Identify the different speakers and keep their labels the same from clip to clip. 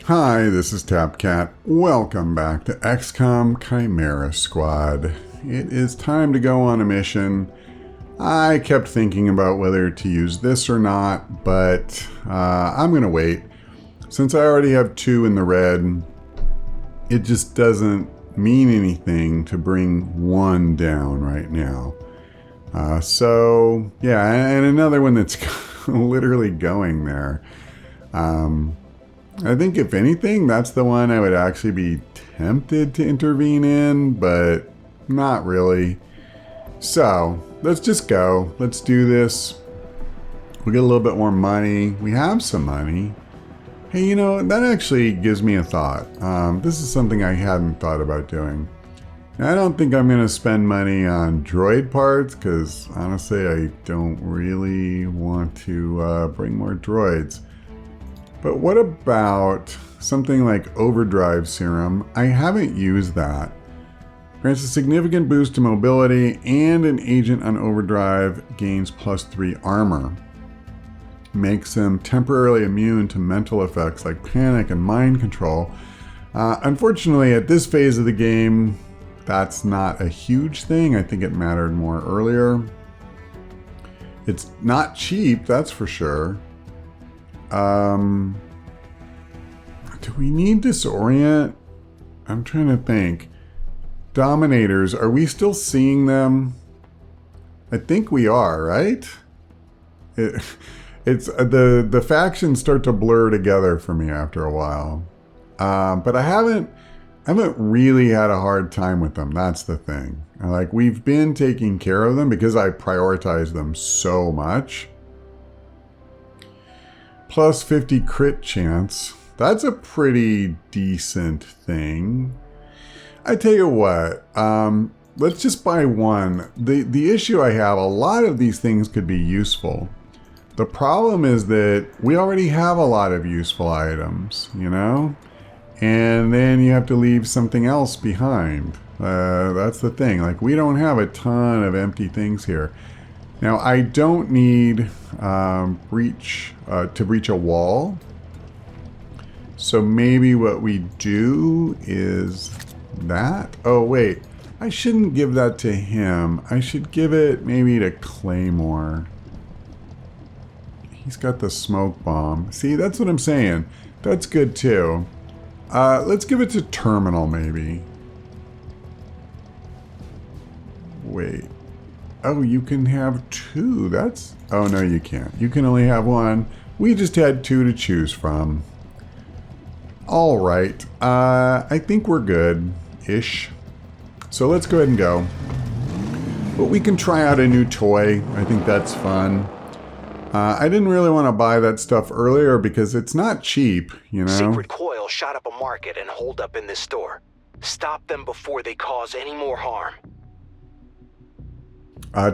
Speaker 1: Hi, this is Tapcat. Welcome back to XCOM Chimera Squad. It is time to go on a mission. I kept thinking about whether to use this or not, but I'm going to wait. Since I already have 2 in the red, it just doesn't mean anything to bring 1 down right now. So, yeah, and another one that's literally going there. I think if anything, that's the one I would actually be tempted to intervene in, but not really. So, let's just go. Let's do this. We'll get a little bit more money. We have some money. Hey, you know, that actually gives me a thought. This is something I hadn't thought about doing. Now, I don't think I'm going to spend money on droid parts, because honestly, I don't really want to bring more droids. But what about something like Overdrive Serum? I haven't used that. Grants a significant boost to mobility, and an agent on Overdrive gains +3 armor. Makes them temporarily immune to mental effects like panic and mind control. Unfortunately, at this phase of the game, that's not a huge thing. I think it mattered more earlier. It's not cheap, that's for sure. Do we need Disorient? I'm trying to think. Dominators, are we still seeing them? I think we are, right? It's the factions start to blur together for me after a while. But I haven't really had a hard time with them. That's the thing. Like, we've been taking care of them because I prioritize them so much. +50 crit chance. That's a pretty decent thing. I tell you what, let's just buy 1. The issue I have, a lot of these things could be useful. The problem is that we already have a lot of useful items, you know? And then you have to leave something else behind. That's the thing. Like, we don't have a ton of empty things here. Now, I don't need to breach a wall. So maybe what we do is that. Oh, wait. I shouldn't give that to him. I should give it maybe to Claymore. He's got the smoke bomb. See, that's what I'm saying. That's good too. Let's give it to Terminal maybe. Wait. Oh, you can have 2. That's... Oh, no, you can't. You can only have 1. We just had 2 to choose from. All right. I think we're good-ish. So let's go ahead and go. But we can try out a new toy. I think that's fun. I didn't really want to buy that stuff earlier because it's not cheap, you know?
Speaker 2: Secret Coil shot up a market and holed up in this store. Stop them before they cause any more harm.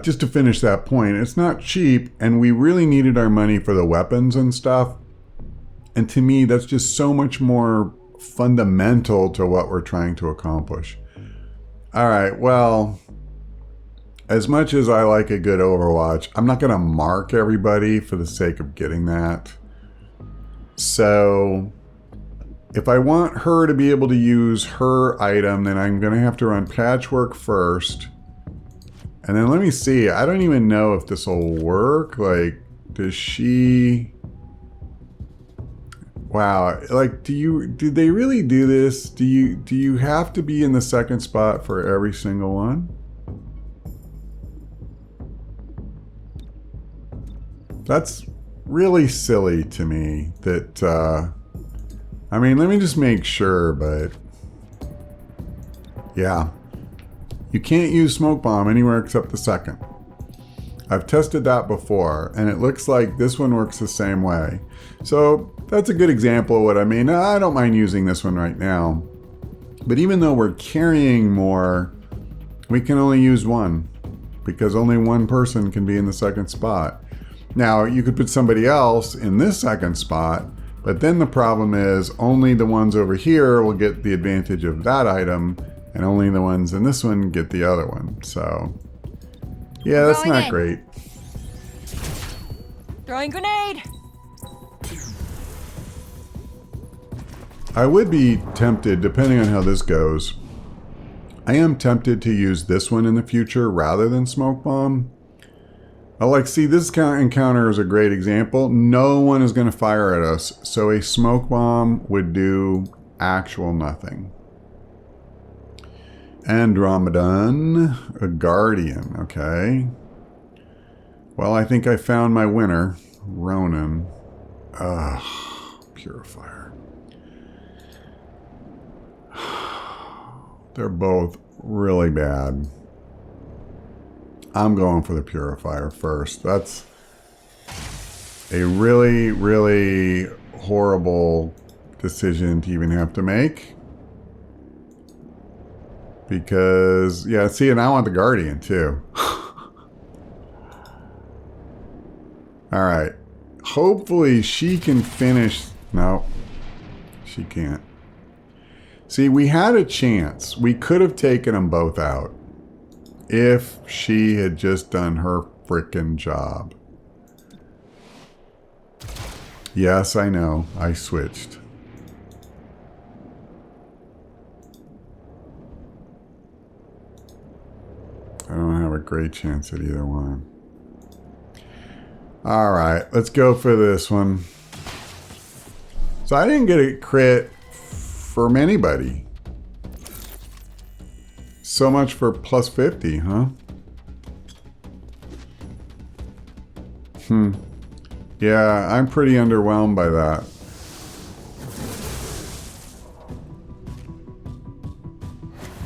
Speaker 1: Just to finish that point, it's not cheap, and we really needed our money for the weapons and stuff. And to me, that's just so much more fundamental to what we're trying to accomplish. All right, well, as much as I like a good Overwatch, I'm not going to mark everybody for the sake of getting that. So if I want her to be able to use her item, then I'm going to have to run Patchwork first. And then let me see. I don't even know if this will work. Like, does she... Wow. Like, did they really do this? Do you have to be in the second spot for every single one? That's really silly to me that, I mean, let me just make sure, but yeah. You can't use Smoke Bomb anywhere except the second. I've tested that before, and it looks like this one works the same way. So that's a good example of what I mean. I don't mind using this one right now. But even though we're carrying more, we can only use 1 because only 1 person can be in the second spot. Now, you could put somebody else in this second spot, but then the problem is only the ones over here will get the advantage of that item, and only the ones in this one get the other one. So, yeah, that's not great.
Speaker 3: Throwing grenade!
Speaker 1: I would be tempted, depending on how this goes. I am tempted to use this one in the future rather than smoke bomb. Like, see, this encounter is a great example. No one is going to fire at us, so a smoke bomb would do actual nothing. Andromedon, a guardian, okay. Well, I think I found my winner, Ronan. Ugh, purifier. They're both really bad. I'm going for the purifier first. That's a really, really horrible decision to even have to make. Because, yeah, see, and I want the guardian too. Alright. Hopefully she can finish. No, she can't. See, we had a chance. We could have taken them both out if she had just done her frickin' job. Yes, I know. I switched. I don't have a great chance at either one. Alright, let's go for this one. So I didn't get a crit from anybody. So much for plus 50, huh? Yeah, I'm pretty underwhelmed by that.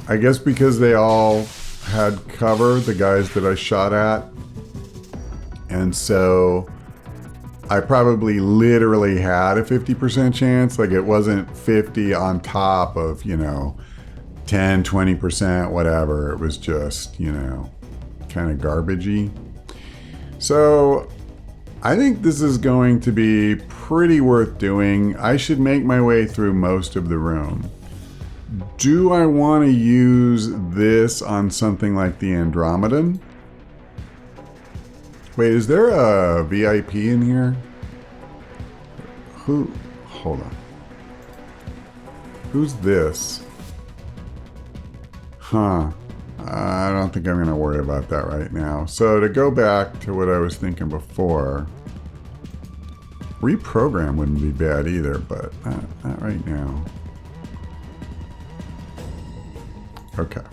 Speaker 1: I guess because they all had cover, the guys that I shot at. And so I probably literally had a 50% chance. Like, it wasn't 50 on top of, you know, 10, 20%, whatever. It was just, you know, kind of garbagey. So I think this is going to be pretty worth doing. I should make my way through most of the room. Do I want to use this on something like the Andromedon? Wait, is there a VIP in here? Who? Hold on. Who's this? Huh. I don't think I'm going to worry about that right now. So to go back to what I was thinking before, reprogram wouldn't be bad either, but not right now. Okay.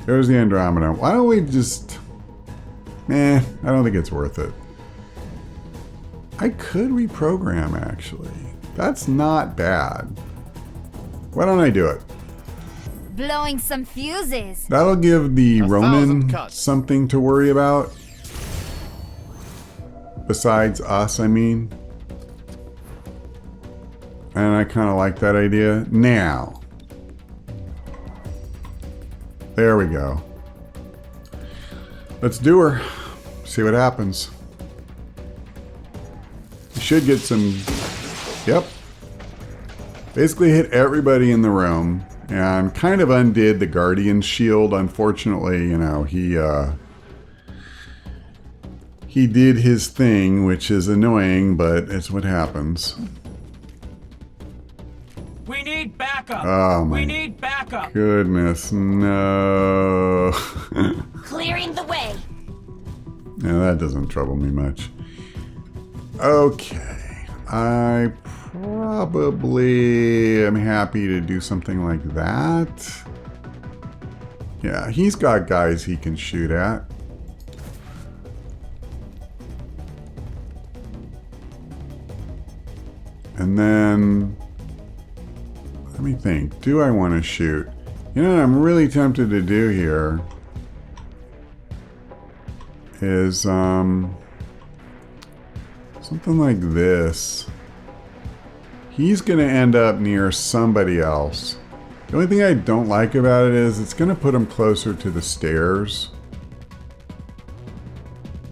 Speaker 1: There's the Andromeda. Why don't we just... I don't think it's worth it. I could reprogram, actually. That's not bad. Why don't I do it?
Speaker 3: Blowing some fuses.
Speaker 1: That'll give the Ronin something to worry about. Besides us, I mean. And I kind of like that idea. Now. There we go. Let's do her. See what happens. You should get some... Yep. Basically hit everybody in the room. And kind of undid the Guardian's shield. Unfortunately, you know, he did his thing, which is annoying, but it's what happens.
Speaker 4: We need backup.
Speaker 1: Oh my
Speaker 4: we need backup.
Speaker 1: Goodness, no.
Speaker 3: Clearing the way.
Speaker 1: Yeah, that doesn't trouble me much. Okay. I probably am happy to do something like that. Yeah, he's got guys he can shoot at. And then... let me think. Do I want to shoot? You know what I'm really tempted to do here is something like this. He's going to end up near somebody else. The only thing I don't like about it is it's going to put him closer to the stairs.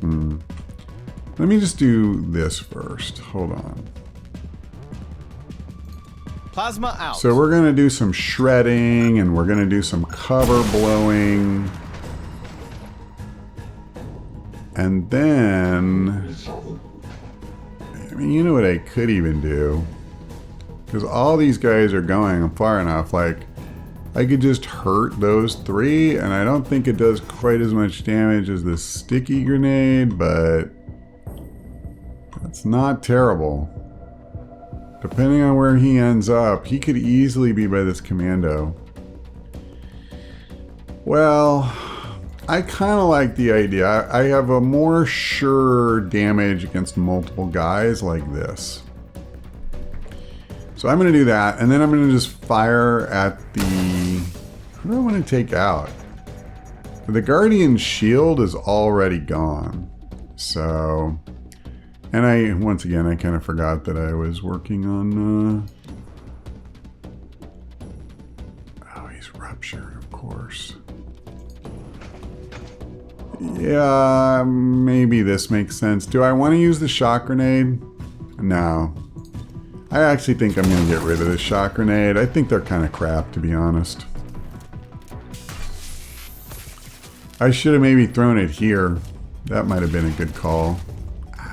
Speaker 1: Let me just do this first. Hold on.
Speaker 4: Plasma out.
Speaker 1: So we're going to do some shredding and we're going to do some cover blowing. And then... I mean, you know what I could even do? Because all these guys are going far enough. Like, I could just hurt those 3, and I don't think it does quite as much damage as the sticky grenade, but that's not terrible. Depending on where he ends up, he could easily be by this commando. Well, I kind of like the idea. I have a more sure damage against multiple guys like this. So I'm going to do that, and then I'm going to just fire at the... Who do I want to take out? The Guardian's shield is already gone. So... And once again, I kind of forgot that I was working on... Oh, he's ruptured, of course. Yeah, maybe this makes sense. Do I want to use the shock grenade? No. I actually think I'm going to get rid of this shock grenade. I think they're kind of crap, to be honest. I should have maybe thrown it here. That might have been a good call.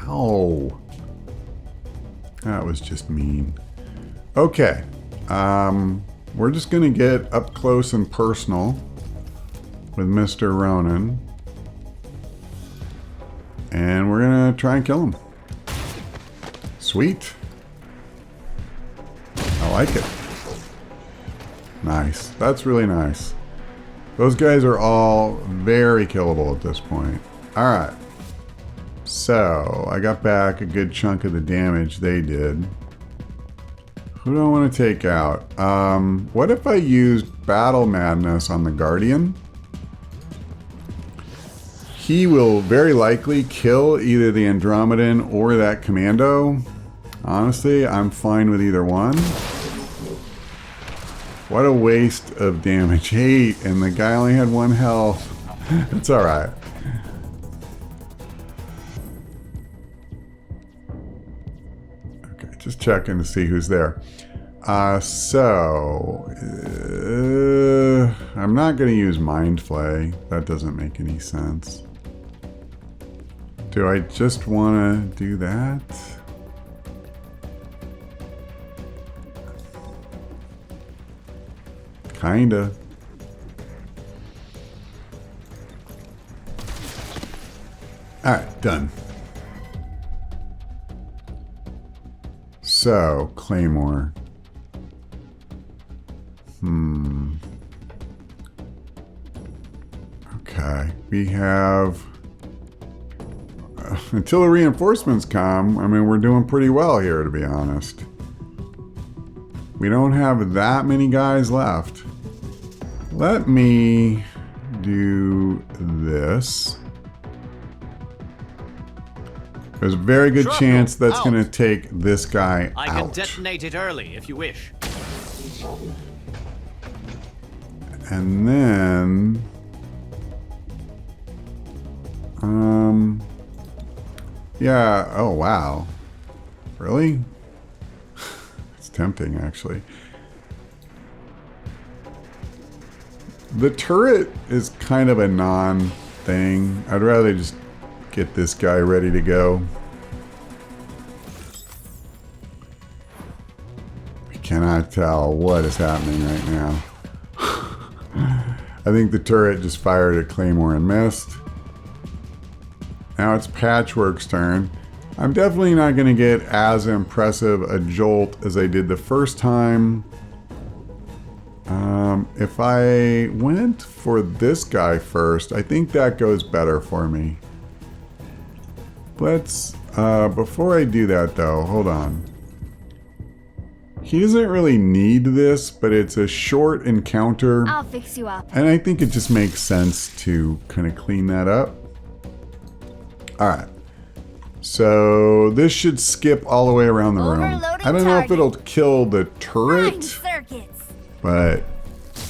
Speaker 1: Ow. That was just mean. Okay. We're just going to get up close and personal with Mr. Ronan. And we're going to try and kill him. Sweet. I like it. Nice. That's really nice. Those guys are all very killable at this point. Alright. So, I got back a good chunk of the damage they did. Who do I want to take out? What if I used Battle Madness on the Guardian? He will very likely kill either the Andromedan or that Commando. Honestly, I'm fine with either one. What a waste of damage. 8, and the guy only had 1 health. It's alright. Okay, just checking to see who's there. I'm not going to use Mind Flay. That doesn't make any sense. Do I just want to do that? Kinda. Alright, done. So, Claymore. Okay, we have... until the reinforcements come, I mean, we're doing pretty well here, to be honest. We don't have that many guys left. Let me do this. There's a very good chance that's going to take this guy out.
Speaker 4: I can detonate it early if you wish.
Speaker 1: And then... yeah, oh wow. Really? It's tempting, actually. The turret is kind of a non-thing. I'd rather just get this guy ready to go. I cannot tell what is happening right now. I think the turret just fired a Claymore and missed. Now it's Patchwork's turn. I'm definitely not going to get as impressive a jolt as I did the first time. If I went for this guy first, I think that goes better for me. Let's, before I do that though, hold on. He doesn't really need this, but it's a short encounter.
Speaker 3: I'll fix you up.
Speaker 1: And I think it just makes sense to kind of clean that up. Alright. So this should skip all the way around the room.
Speaker 3: Overloading
Speaker 1: I don't know if
Speaker 3: target.
Speaker 1: it'll kill the turret,
Speaker 3: Mind circuits.
Speaker 1: but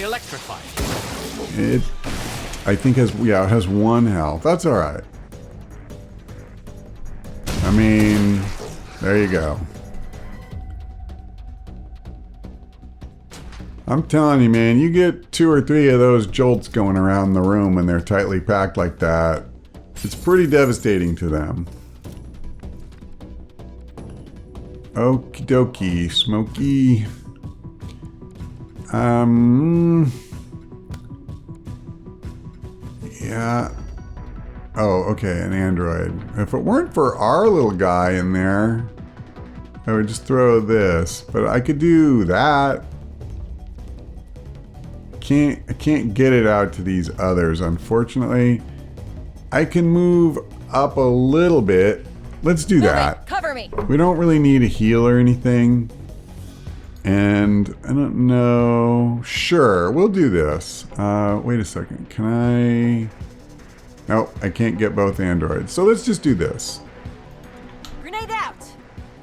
Speaker 4: Electrify.
Speaker 1: it, I think has, yeah, it has 1 health. That's alright. I mean, there you go. I'm telling you, man, you get 2 or 3 of those jolts going around the room when they're tightly packed like that. It's pretty devastating to them. Okie dokie, Smokey. Yeah. Oh, okay, an android. If it weren't for our little guy in there, I would just throw this. But I could do that. I can't get it out to these others, unfortunately. I can move up a little bit. Let's do that.
Speaker 3: Cover me.
Speaker 1: We don't really need a heal or anything. And I don't know. Sure, we'll do this. Wait a second. Can I? Nope, I can't get both androids. So let's just do this.
Speaker 3: Grenade out.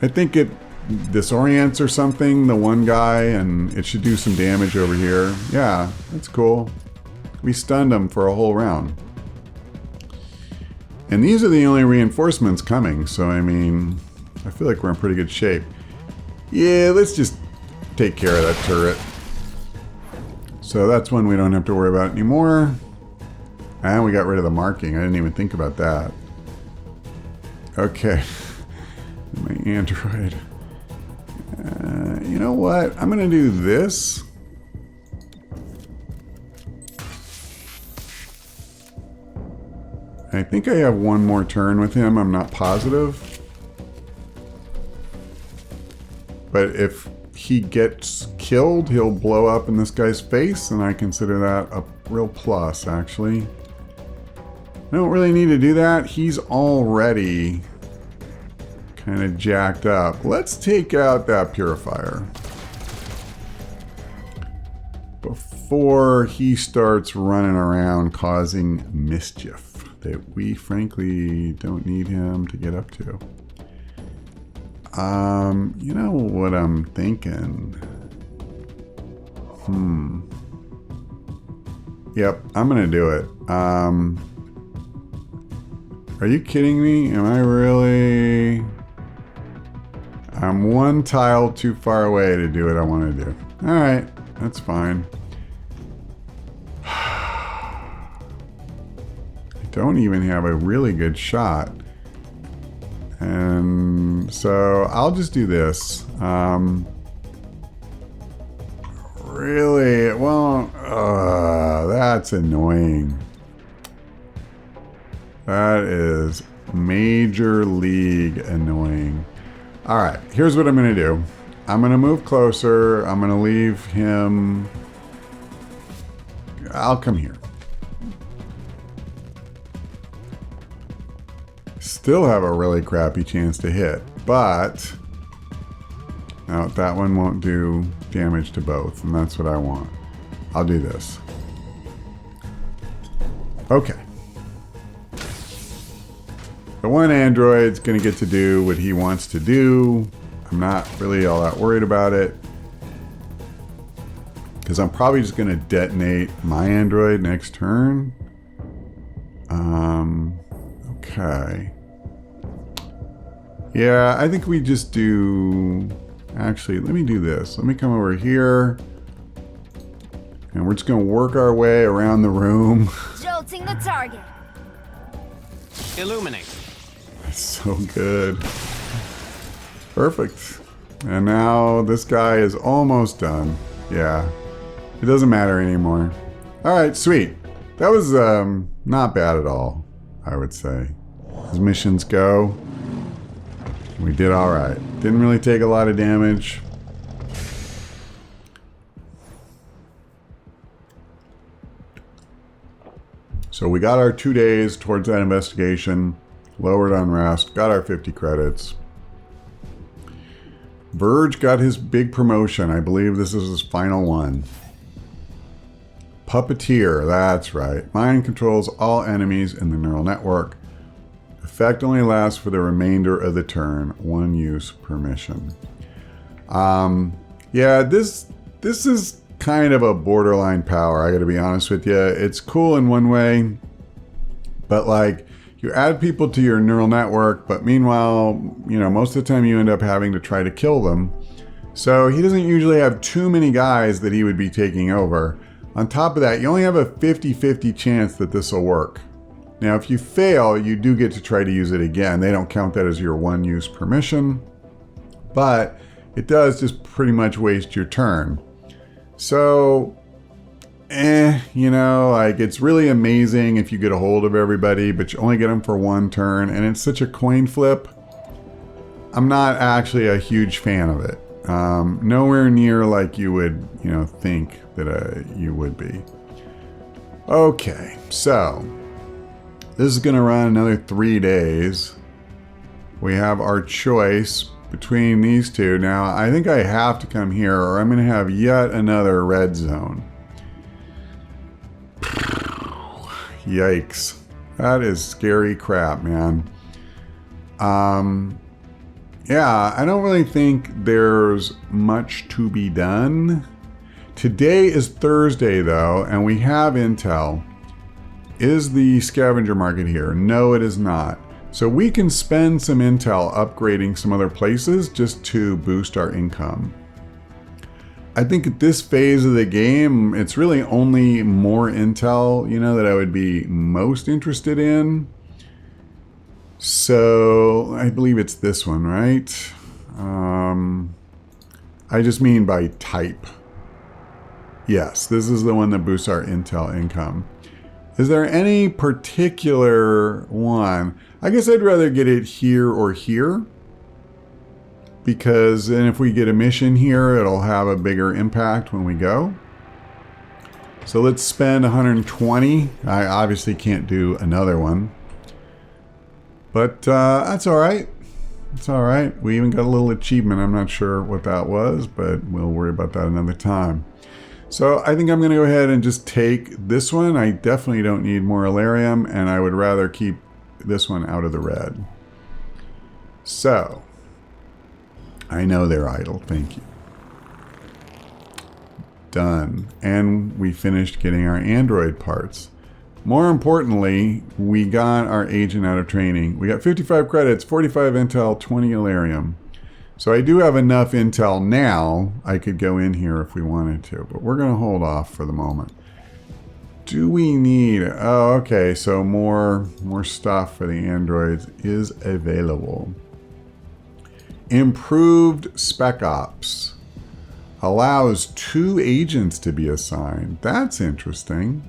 Speaker 1: I think it disorients or something, the one guy, and it should do some damage over here. Yeah, that's cool. We stunned him for a whole round. And these are the only reinforcements coming, so I mean, I feel like we're in pretty good shape. Yeah, let's just take care of that turret. So that's one we don't have to worry about anymore. And we got rid of the marking. I didn't even think about that. Okay. My android. You know what? I'm going to do this. I think I have one more turn with him. I'm not positive. But if he gets killed, he'll blow up in this guy's face, and I consider that a real plus, actually. I don't really need to do that. He's already kind of jacked up. Let's take out that purifier before he starts running around causing mischief that we frankly don't need him to get up to. You know what I'm thinking? Yep, I'm gonna do it. Are you kidding me? Am I really? I'm one tile too far away to do what I want to do. Alright, that's fine. I don't even have a really good shot. And so I'll just do this. Really? It won't. That's annoying. That is major league annoying. Alright, here's what I'm going to do. I'm going to move closer. I'm going to leave him. I'll come here. Still have a really crappy chance to hit, but now that one won't do damage to both, and that's what I want. I'll do this. Okay. The one android's going to get to do what he wants to do. I'm not really all that worried about it, because I'm probably just going to detonate my android next turn. Okay. Yeah, I think we just do... Actually, let me do this. Let me come over here. And we're just going to work our way around the room.
Speaker 3: Jolting the target.
Speaker 4: Illuminate.
Speaker 1: That's so good. Perfect. And now this guy is almost done. Yeah. It doesn't matter anymore. Alright, sweet. That was not bad at all, I would say. As missions go, we did alright. Didn't really take a lot of damage. So we got our 2 days towards that investigation. Lowered unrest. Got our 50 credits. Verge got his big promotion. I believe this is his final one. Puppeteer. That's right. Mind controls all enemies in the neural network. Effect only lasts for the remainder of the turn. One use per mission. Yeah, this is kind of a borderline power, I gotta be honest with you. It's cool in one way, but like, you add people to your neural network, but meanwhile, you know, most of the time you end up having to try to kill them. So he doesn't usually have too many guys that he would be taking over. On top of that, you only have a 50-50 chance that this will work. Now, if you fail, you do get to try to use it again. They don't count that as your one use per mission. But it does just pretty much waste your turn. So, you know, like it's really amazing if you get a hold of everybody, but you only get them for one turn, and it's such a coin flip. I'm not actually a huge fan of it. Nowhere near like you would, you know, think that you would be. Okay, so this is going to run another 3 days. We have our choice between these two. Now, I think I have to come here or I'm going to have yet another red zone. Yikes. That is scary crap, man. Yeah, I don't really think there's much to be done. Today is Thursday, though, and we have intel. Is the scavenger market here? No, it is not. So we can spend some intel upgrading some other places just to boost our income. I think at this phase of the game, it's really only more intel, you know, that I would be most interested in. So I believe it's this one, right? I just mean by type. Yes, this is the one that boosts our intel income. Is there any particular one? I guess I'd rather get it here or here. Because then if we get a mission here, it'll have a bigger impact when we go. So let's spend 120. I obviously can't do another one. But that's all right. It's all right. We even got a little achievement. I'm not sure what that was, but we'll worry about that another time. So I think I'm going to go ahead and just take this one. I definitely don't need more Alarium, and I would rather keep this one out of the red. So, I know they're idle. Thank you. Done. And we finished getting our android parts. More importantly, we got our agent out of training. We got 55 credits, 45 intel, 20 Alarium. So I do have enough intel now. I could go in here if we wanted to, but we're going to hold off for the moment. Do we need... Oh, okay. So more stuff for the androids is available. Improved Spec Ops. Allows 2 agents to be assigned. That's interesting.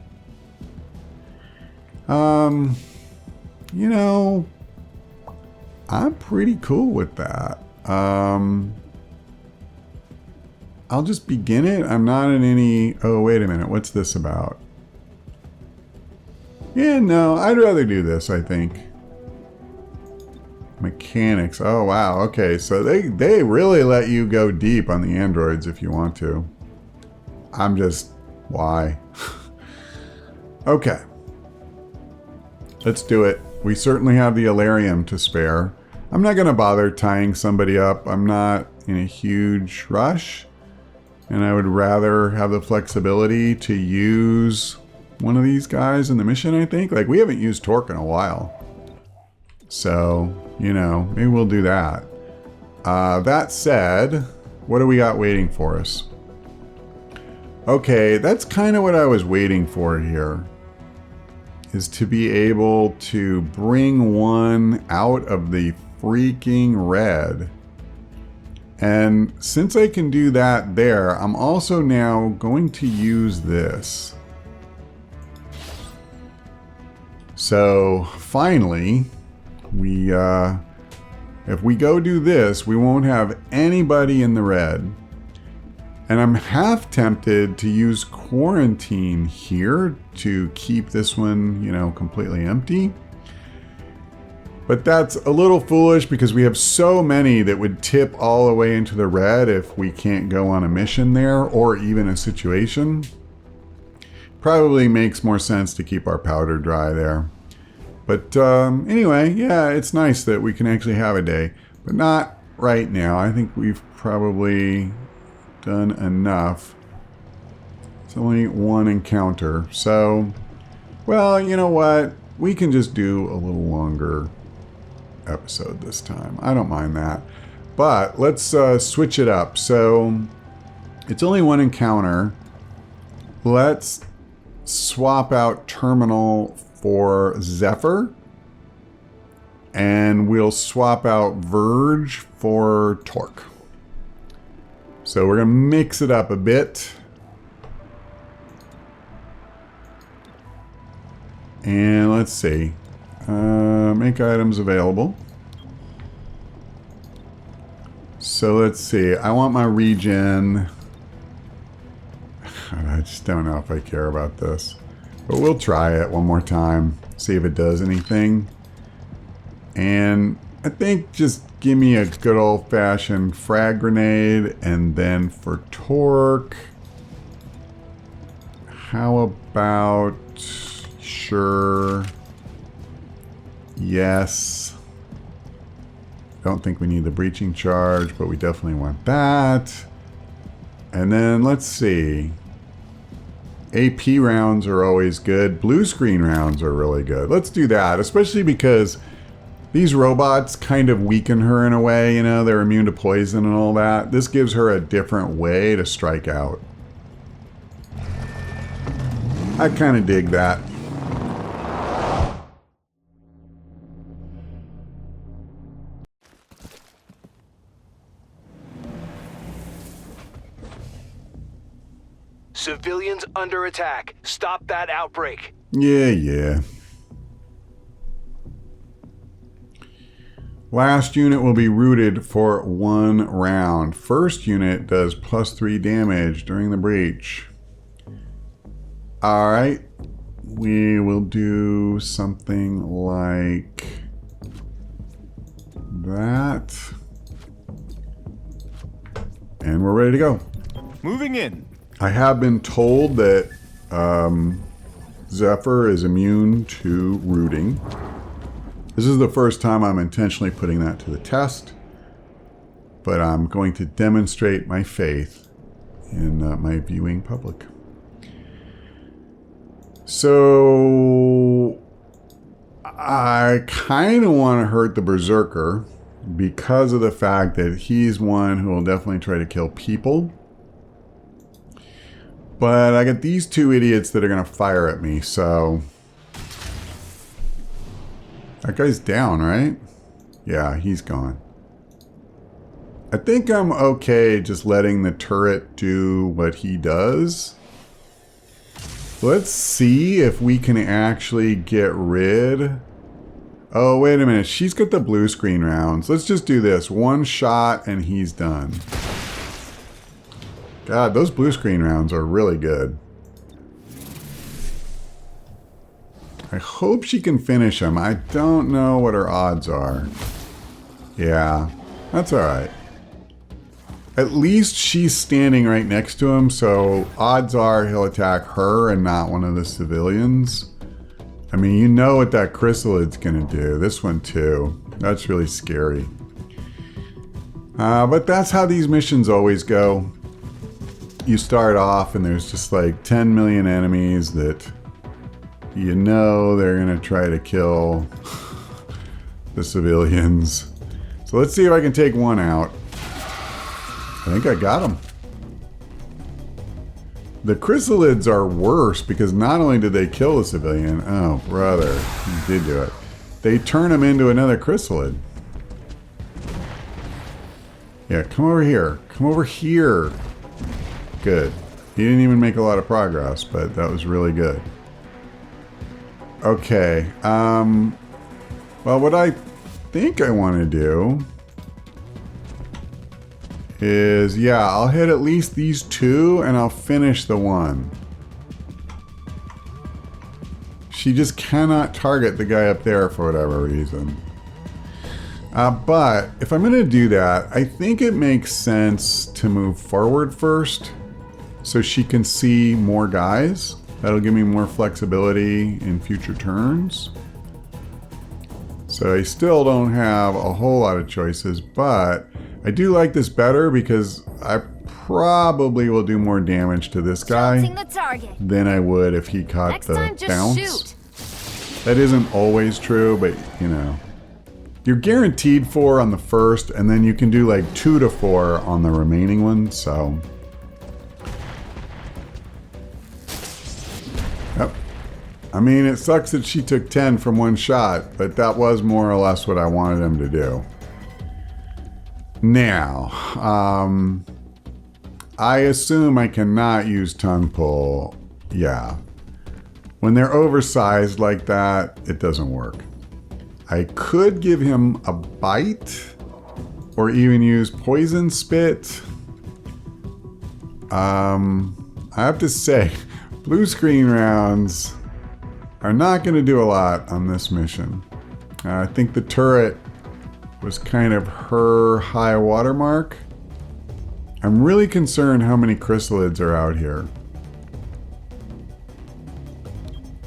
Speaker 1: You know, I'm pretty cool with that. I'll just begin it. I'm not in any... Oh, wait a minute. What's this about? Yeah, no, I'd rather do this, I think. Mechanics. Oh, wow. Okay, so they really let you go deep on the androids if you want to. I'm just... Why? Okay. Let's do it. We certainly have the Alarium to spare. I'm not going to bother tying somebody up. I'm not in a huge rush. And I would rather have the flexibility to use one of these guys in the mission, I think. Like, we haven't used Torque in a while. So, you know, maybe we'll do that. That said, what do we got waiting for us? Okay, that's kind of what I was waiting for here. Is to be able to bring one out of the freaking red. And since I can do that there, I'm also now going to use this. So finally, if we go do this, we won't have anybody in the red. And I'm half tempted to use quarantine here to keep this one, you know, completely empty. But that's a little foolish because we have so many that would tip all the way into the red if we can't go on a mission there or even a situation. Probably makes more sense to keep our powder dry there. But anyway, yeah, it's nice that we can actually have a day. But not right now. I think we've probably done enough. It's only one encounter. So, well, you know what? We can just do a little longer episode this time. I don't mind that. But let's switch it up. So, it's only one encounter. Let's swap out Terminal for Zephyr. And we'll swap out Verge for Torque. So we're going to mix it up a bit. And let's see. Make items available. So let's see. I want my regen. I just don't know if I care about this. But we'll try it one more time. See if it does anything. And I think just give me a good old-fashioned frag grenade. And then for torque, how about... Sure. Yes. Don't think we need the breaching charge, but we definitely want that. And then let's see. AP rounds are always good. Blue screen rounds are really good. Let's do that, especially because these robots kind of weaken her in a way. You know, they're immune to poison and all that. This gives her a different way to strike out. I kind of dig that.
Speaker 2: Civilians under attack. Stop that outbreak.
Speaker 1: Yeah. Last unit will be routed for 1 round. First unit does +3 damage during the breach. Alright. We will do something like that. And we're ready to go.
Speaker 5: Moving in.
Speaker 1: I have been told that Zephyr is immune to rooting. This is the first time I'm intentionally putting that to the test, but I'm going to demonstrate my faith in my viewing public. So I kind of want to hurt the Berserker because of the fact that he's one who will definitely try to kill people. But I got these 2 idiots that are going to fire at me, so... That guy's down, right? Yeah, he's gone. I think I'm okay just letting the turret do what he does. Let's see if we can actually get rid... Oh, wait a minute. She's got the blue screen rounds. Let's just do this. 1 shot and he's done. God, those blue screen rounds are really good. I hope she can finish them. I don't know what her odds are. Yeah, that's alright. At least she's standing right next to him, so odds are he'll attack her and not one of the civilians. I mean, you know what that chrysalids gonna do. This one too. That's really scary. But that's how these missions always go. You start off and there's just like 10 million enemies that you know they're going to try to kill the civilians. So let's see if I can take one out. I think I got him. The chrysalids are worse because not only did they kill the civilian, oh brother, you did do it. They turn him into another chrysalid. Yeah, come over here. Come over here. Good. He didn't even make a lot of progress, but that was really good. Okay. Well, what I think I want to do is, yeah, I'll hit at least these 2 and I'll finish the 1. She just cannot target the guy up there for whatever reason. But if I'm going to do that, I think it makes sense to move forward first so she can see more guys. That'll give me more flexibility in future turns. So I still don't have a whole lot of choices, but I do like this better because I probably will do more damage to this guy
Speaker 3: Bouncing the target.
Speaker 1: than I would if he caught
Speaker 3: Next
Speaker 1: the
Speaker 3: time, just
Speaker 1: bounce.
Speaker 3: shoot.
Speaker 1: That isn't always true, but you know. You're guaranteed 4 on the first, and then you can do like 2 to 4 on the remaining ones, so... Yep. I mean, it sucks that she took 10 from 1 shot, but that was more or less what I wanted him to do. Now, I assume I cannot use tongue pull. Yeah. When they're oversized like that, it doesn't work. I could give him a bite or even use poison spit. I have to say, blue screen rounds are not going to do a lot on this mission. I think the turret was kind of her high watermark. I'm really concerned how many chrysalids are out here.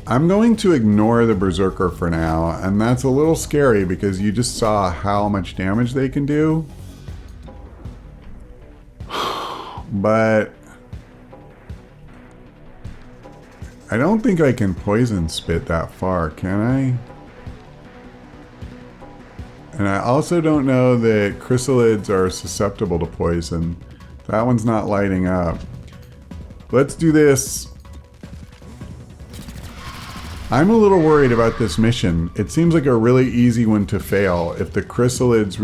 Speaker 1: I'm going to ignore the Berserker for now, and that's a little scary because you just saw how much damage they can do. But I don't think I can poison spit that far, can I? And I also don't know that chrysalids are susceptible to poison. That one's not lighting up. Let's do this. I'm a little worried about this mission. It seems like a really easy one to fail if the chrysalids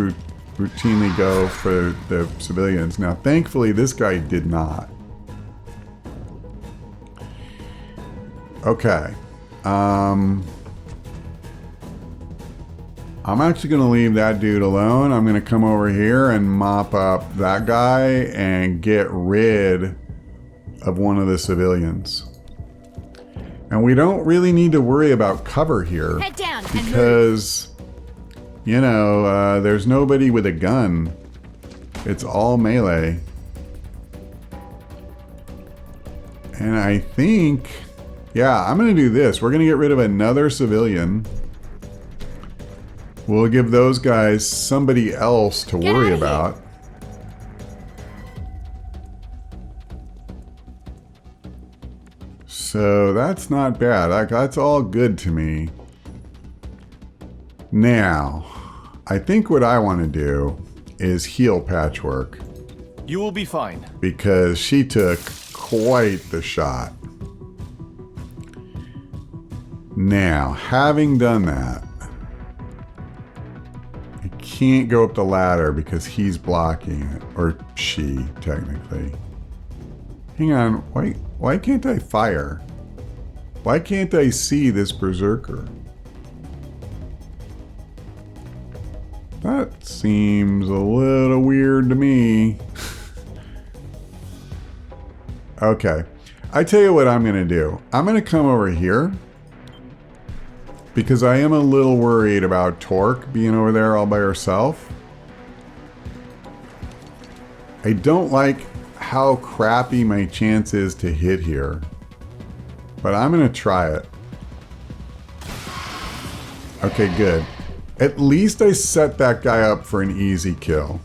Speaker 1: routinely go for the civilians. Now, thankfully, this guy did not. Okay. I'm actually going to leave that dude alone. I'm going to come over here and mop up that guy and get rid of one of the civilians. And we don't really need to worry about cover here.
Speaker 3: Head down
Speaker 1: because, you know, there's nobody with a gun. It's all melee. And I think, yeah, I'm going to do this. We're going to get rid of another civilian. We'll give those guys somebody else to worry about. So that's not bad. That's all good to me. Now, I think what I want to do is heal Patchwork.
Speaker 5: You will be fine.
Speaker 1: Because she took quite the shot. Now, having done that, I can't go up the ladder because he's blocking it. Or she, technically. Hang on, why can't I fire? Why can't I see this Berserker? That seems a little weird to me. Okay, I tell you what I'm going to do. I'm going to come over here because I am a little worried about Torque being over there all by herself. I don't like how crappy my chance is to hit here, but I'm going to try it. Okay, good. At least I set that guy up for an easy kill.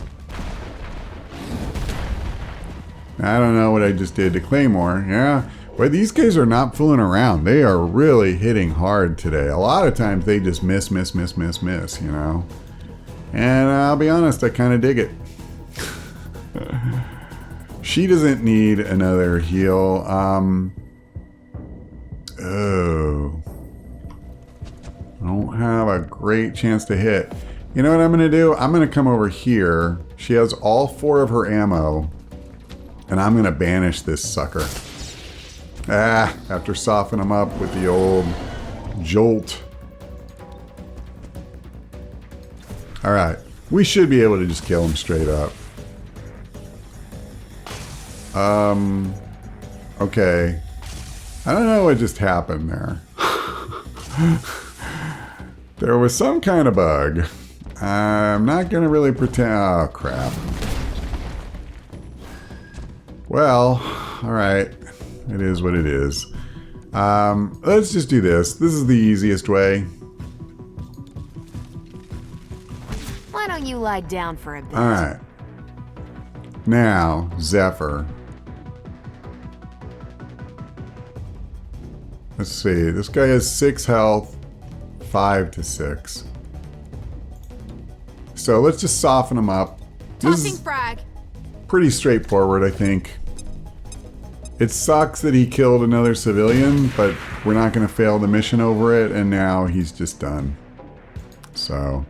Speaker 1: I don't know what I just did to Claymore. Yeah, but these guys are not fooling around. They are really hitting hard today. A lot of times they just miss, you know. And I'll be honest, I kind of dig it. She doesn't need another heal. Oh. I don't have a great chance to hit. You know what I'm going to do? I'm going to come over here. She has all 4 of her ammo. And I'm going to banish this sucker. After softening him up with the old jolt. Alright. We should be able to just kill him straight up. Okay. I don't know what just happened there. There was some kind of bug. I'm not going to really pretend... Oh, crap. Well, alright. It is what it is. Let's just do this. This is the easiest way.
Speaker 3: Why don't you lie down for a bit?
Speaker 1: Alright. Now, Zephyr. Let's see. This guy has 6 health. 5 to 6. So let's just soften him up.
Speaker 3: Tossing frag.
Speaker 1: Pretty straightforward, I think. It sucks that he killed another civilian, but we're not going to fail the mission over it, and now he's just done. So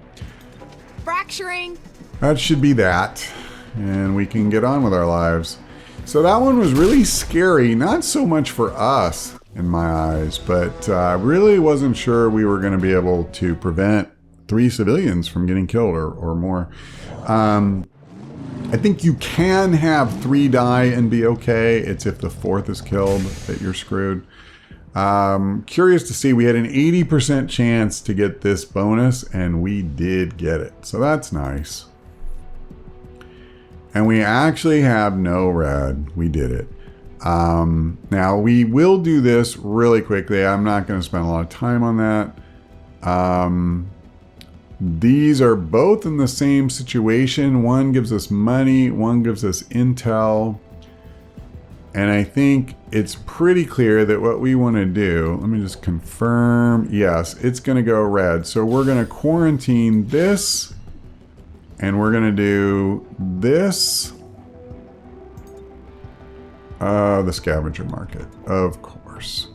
Speaker 3: Fracturing.
Speaker 1: that should be that, and we can get on with our lives. So that one was really scary, not so much for us in my eyes, but I really wasn't sure we were going to be able to prevent 3 civilians from getting killed or more. I think you can have 3 die and be okay. It's if the 4th is killed that you're screwed. Curious to see, we had an 80% chance to get this bonus, and we did get it. So that's nice. And we actually have no red. We did it. Now, we will do this really quickly. I'm not going to spend a lot of time on that. These are both in the same situation. One gives us money, one gives us intel. And I think it's pretty clear that what we want to do, let me just confirm. Yes, it's going to go red. So we're going to quarantine this, and we're going to do this. The scavenger market, of course.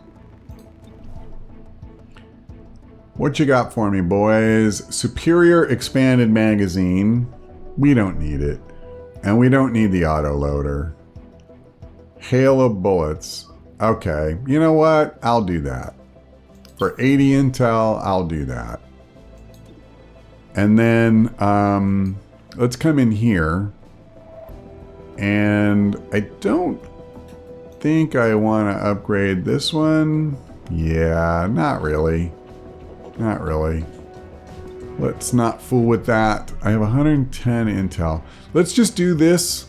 Speaker 1: What you got for me, boys? Superior expanded magazine. We don't need it. And we don't need the autoloader. Hail of bullets. Okay, you know what? I'll do that. For 80 intel, I'll do that. And then let's come in here. And I don't think I want to upgrade this one. Yeah, not really. Not really. Let's not fool with that. I have 110 intel. Let's just do this,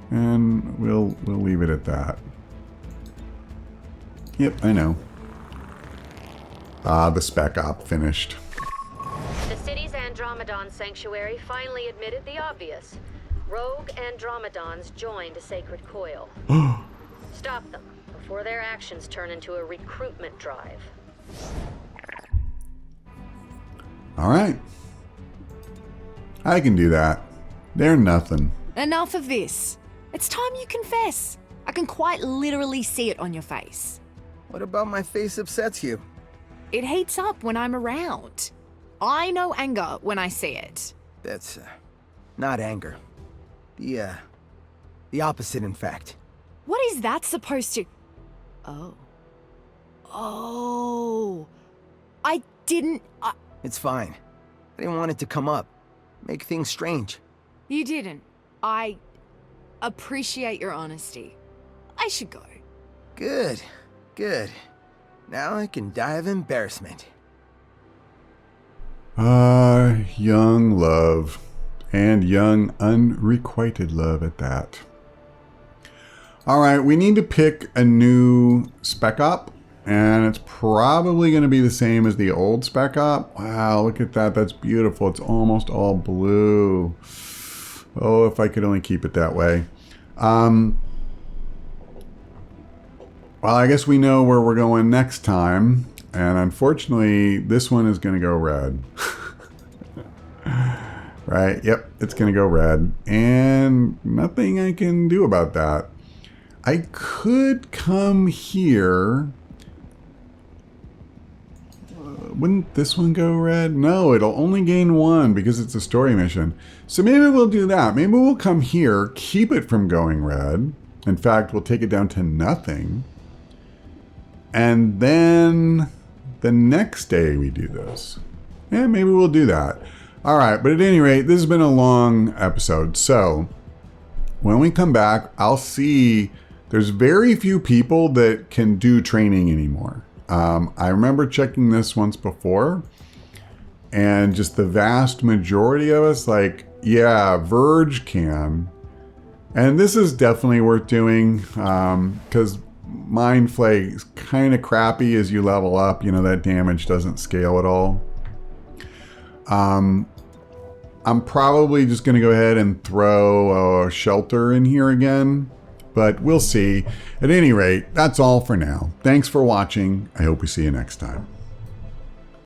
Speaker 1: and we'll leave it at that. Yep, I know. The spec op finished.
Speaker 6: The city's Andromedon sanctuary finally admitted the obvious. Rogue Andromedons joined a sacred coil. Stop them before their actions turn into a recruitment drive.
Speaker 1: All right. I can do that. They're nothing.
Speaker 3: Enough of this. It's time you confess. I can quite literally see it on your face.
Speaker 7: What about my face upsets you?
Speaker 3: It heats up when I'm around. I know anger when I see it.
Speaker 7: That's not anger. The opposite, in fact.
Speaker 3: What is that supposed to... Oh. I didn't...
Speaker 7: It's fine. I didn't want it to come up. Make things strange.
Speaker 3: You didn't. I appreciate your honesty. I should go.
Speaker 7: Good. Good. Now I can die of embarrassment.
Speaker 1: Young love. And young unrequited love at that. Alright, we need to pick a new spec op. And it's probably going to be the same as the old spec op. Wow, look at that. That's beautiful. It's almost all blue. Oh, if I could only keep it that way. Well, I guess we know where we're going next time. And unfortunately, this one is going to go red. Right? Yep, it's going to go red. And nothing I can do about that. I could come here. Wouldn't this one go red? No, it'll only gain 1 because it's a story mission. So maybe we'll do that. Maybe we'll come here, keep it from going red. In fact, we'll take it down to nothing. And then the next day we do this. Yeah, maybe we'll do that. All right, but at any rate, this has been a long episode. So when we come back, I'll see there's very few people that can do training anymore. I remember checking this once before, and just the vast majority of us, like, yeah, Verge can. And this is definitely worth doing, because Mind Flay is kind of crappy as you level up. You know, that damage doesn't scale at all. I'm probably just going to go ahead and throw a shelter in here again. But we'll see. At any rate, that's all for now. Thanks for watching. I hope we see you next time.